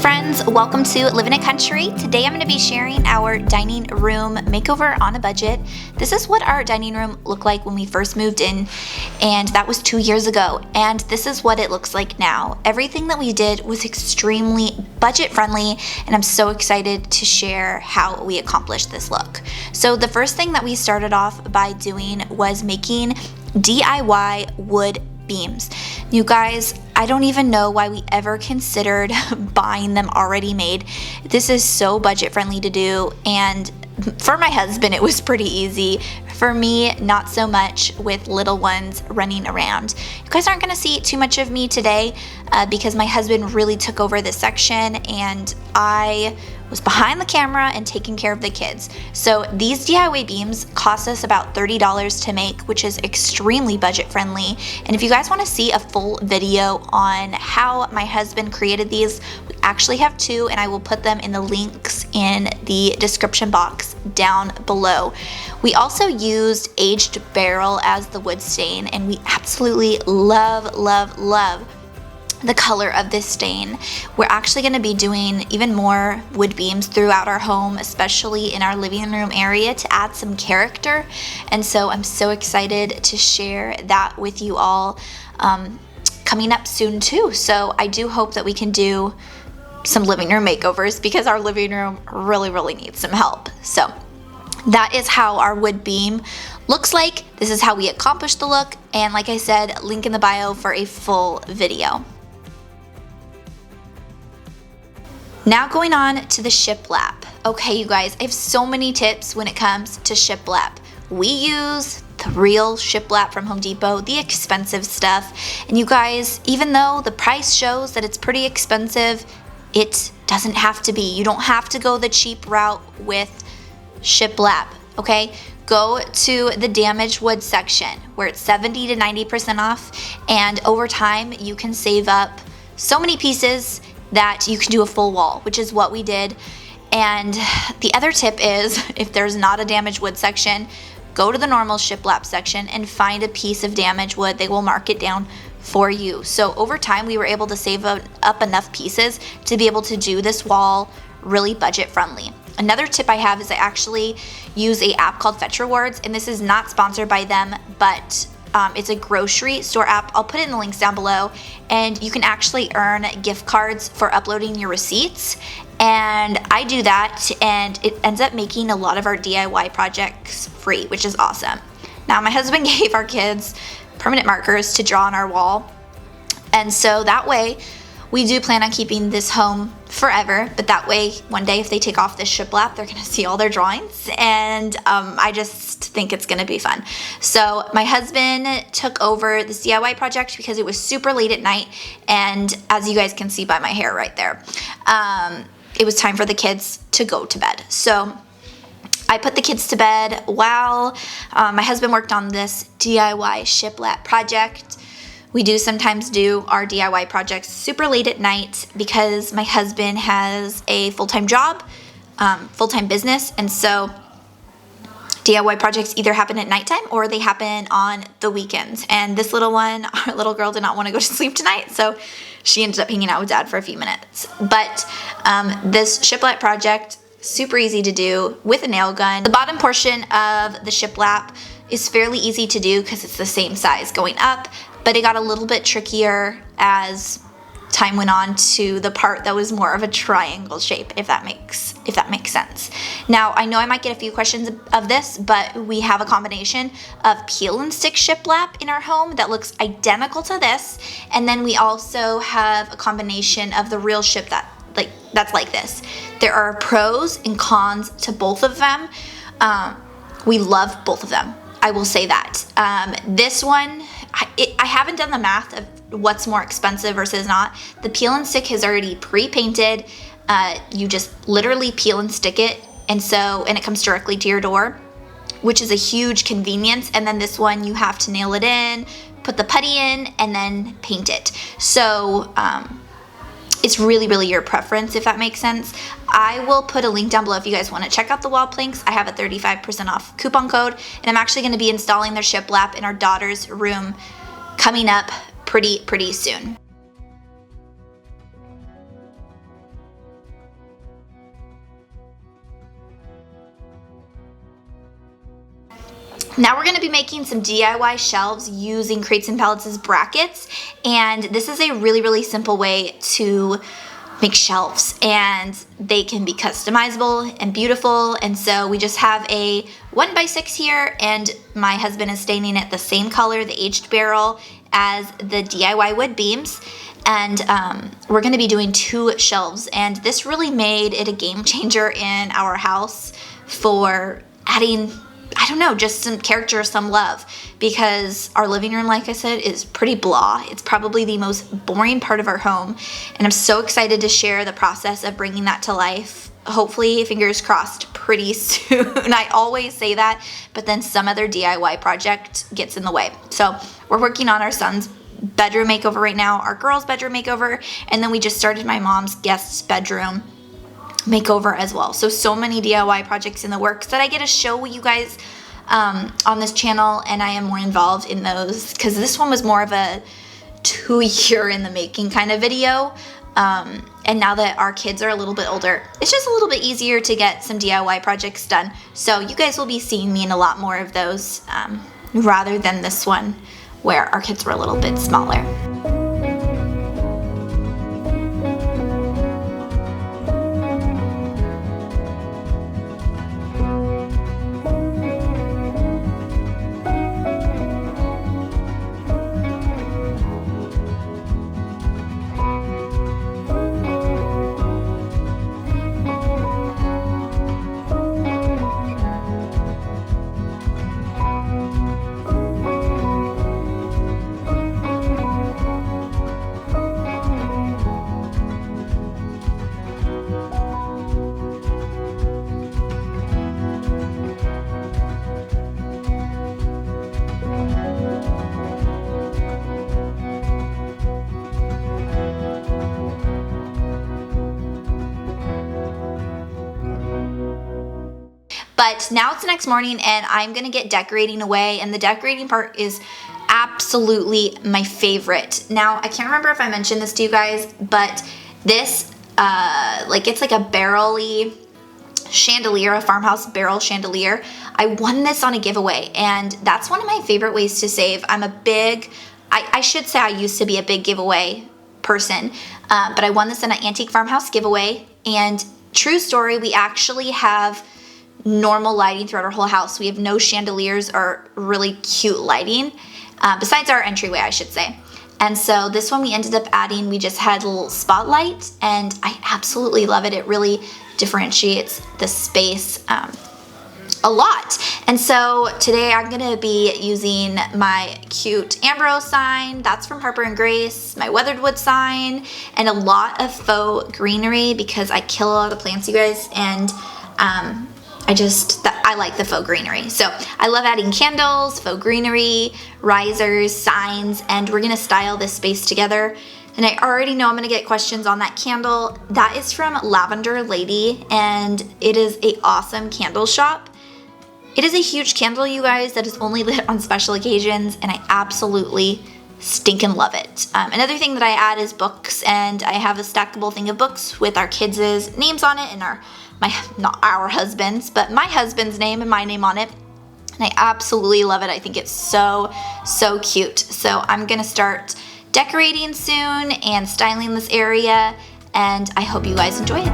friends, welcome to Living It Country. Today I'm going to be sharing our dining room makeover on a budget. This is what our dining room looked like when we first moved in, and that was 2 years ago, and this is what it looks like now. Everything that we did was extremely budget friendly, and I'm so excited to share how we accomplished this look. So the first thing that we started off by doing was making DIY wood beams. You guys, I don't even know why we ever considered buying them already made. This is so budget friendly to do, and for my husband it was pretty easy. For me, not so much with little ones running around. You guys aren't going to see too much of me today because my husband really took over this section and I was behind the camera and taking care of the kids. So these DIY beams cost us about $30 to make, which is extremely budget friendly. And if you guys want to see a full video on how my husband created these, we actually have two, and I will put them in the links in the description box down below. We also used aged barrel as the wood stain, and we absolutely love the color of this stain. We're actually going to be doing even more wood beams throughout our home, especially in our living room area, to add some character. And so I'm so excited to share that with you all coming up soon too. So I do hope that we can do some living room makeovers because our living room really needs some help. So that is how our wood beam looks like. This is how we accomplished the look, and like I said, link in the bio for a full video. Now going on to the shiplap. Okay, you guys, I have so many tips when it comes to shiplap. We use the real shiplap from Home Depot, the expensive stuff. And you guys, even though the price shows that it's pretty expensive, it doesn't have to be. You don't have to go the cheap route with shiplap, okay? Go to the damaged wood section where it's 70 to 90% off, and over time you can save up so many pieces that you can do a full wall, which is what we did. And the other tip is, if there's not a damaged wood section, go to the normal shiplap section and find a piece of damaged wood. They will mark it down for you. So over time we were able to save up enough pieces to be able to do this wall really budget friendly. Another tip I have is I actually use an app called Fetch Rewards, and this is not sponsored by them, but it's a grocery store app. I'll put it in the links down below, and you can actually earn gift cards for uploading your receipts. And I do that, and it ends up making a lot of our DIY projects free, which is awesome. Now, my husband gave our kids permanent markers to draw on our wall, and so that way we do plan on keeping this home forever, but that way one day if they take off this shiplap, they're gonna see all their drawings, and I just think it's gonna be fun. So my husband took over this DIY project because it was super late at night, and as you guys can see by my hair right there, it was time for the kids to go to bed. So I put the kids to bed while my husband worked on this DIY shiplap project. We do sometimes do our DIY projects super late at night because my husband has a full-time job, full-time business, and so DIY projects either happen at nighttime or they happen on the weekends. And this little one, our little girl, did not want to go to sleep tonight, so she ended up hanging out with Dad for a few minutes. But this shiplap project, super easy to do with a nail gun. The bottom portion of the shiplap is fairly easy to do because it's the same size going up, but it got a little bit trickier as time went on to the part that was more of a triangle shape, if that makes sense. Now, I know I might get a few questions of this, but we have a combination of peel and stick shiplap in our home that looks identical to this, and then we also have a combination of the real that's like this. There are pros and cons to both of them. We love both of them, I will say that. This one, I haven't done the math of what's more expensive versus not. The peel and stick is already pre-painted. You just literally peel and stick it, and it comes directly to your door, which is a huge convenience. And then this one, you have to nail it in, put the putty in, and then paint it. So it's really your preference, if that makes sense. I will put a link down below if you guys want to check out the wall planks. I have a 35% off coupon code, and I'm actually going to be installing their shiplap in our daughter's room coming up pretty soon. Now we're going to be making some DIY shelves using crates and pallets as brackets, and this is a really simple way to make shelves, and they can be customizable and beautiful. And so we just have a 1x6 here, and my husband is staining it the same color, the aged barrel, as the DIY wood beams. And we're going to be doing 2 shelves, and this really made it a game changer in our house for adding, I don't know, just some character, some love, because our living room, like I said, is pretty blah. It's probably the most boring part of our home, and I'm so excited to share the process of bringing that to life. Hopefully, fingers crossed, pretty soon. I always say that, but then some other DIY project gets in the way. So we're working on our son's bedroom makeover right now, our girls' bedroom makeover, and then we just started my mom's guest bedroom makeover as well. So many DIY projects in the works that I get to show you guys on this channel, and I am more involved in those because this one was more of a 2-year in the making kind of video. And now that our kids are a little bit older, it's just a little bit easier to get some DIY projects done. So you guys will be seeing me in a lot more of those rather than this one where our kids were a little bit smaller. But now it's the next morning, and I'm gonna get decorating away, and the decorating part is absolutely my favorite. Now, I can't remember if I mentioned this to you guys, but this, it's like a barrel-y chandelier, a farmhouse barrel chandelier. I won this on a giveaway, and that's one of my favorite ways to save. I'm a big, I should say I used to be a big giveaway person, but I won this in an Antique Farmhouse giveaway, and true story, we actually have normal lighting throughout our whole house. We have no chandeliers or really cute lighting, besides our entryway, I should say. And so this one we ended up adding, we just had a little spotlight, and I absolutely love it. It really differentiates the space a lot. And so today I'm gonna be using my cute Ambrose sign, that's from Harper and Grace, my weathered wood sign, and a lot of faux greenery because I kill a lot of plants, you guys, and I like the faux greenery. So I love adding candles, faux greenery, risers, signs, and we're gonna style this space together. And I already know I'm gonna get questions on that candle. That is from Lavender Lady, and it is an awesome candle shop. It is a huge candle, you guys, that is only lit on special occasions, and I absolutely stinking love it. Another thing that I add is books, and I have a stackable thing of books with our kids' names on it, and not our husbands, but my husband's name and my name on it. And I absolutely love it. I think it's so cute. So I'm gonna start decorating soon and styling this area, and I hope you guys enjoy it.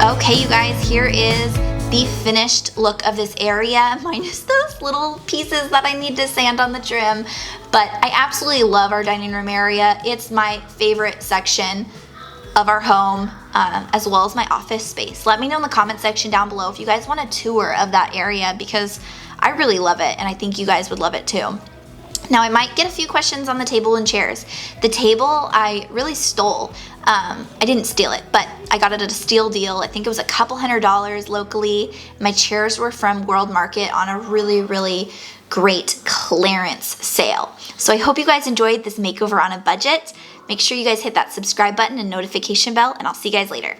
Okay, you guys, here is the finished look of this area, minus those just little pieces that I need to sand on the trim. But I absolutely love our dining room area. It's my favorite section of our home, as well as my office space. Let me know in the comment section down below if you guys want a tour of that area, because I really love it and I think you guys would love it too. Now I might get a few questions on the table and chairs. The table I really stole. I didn't steal it, but I got it at a steal deal. I think it was a couple $100 locally. My chairs were from World Market on a really great clearance sale. So I hope you guys enjoyed this makeover on a budget. Make sure you guys hit that subscribe button and notification bell, and I'll see you guys later.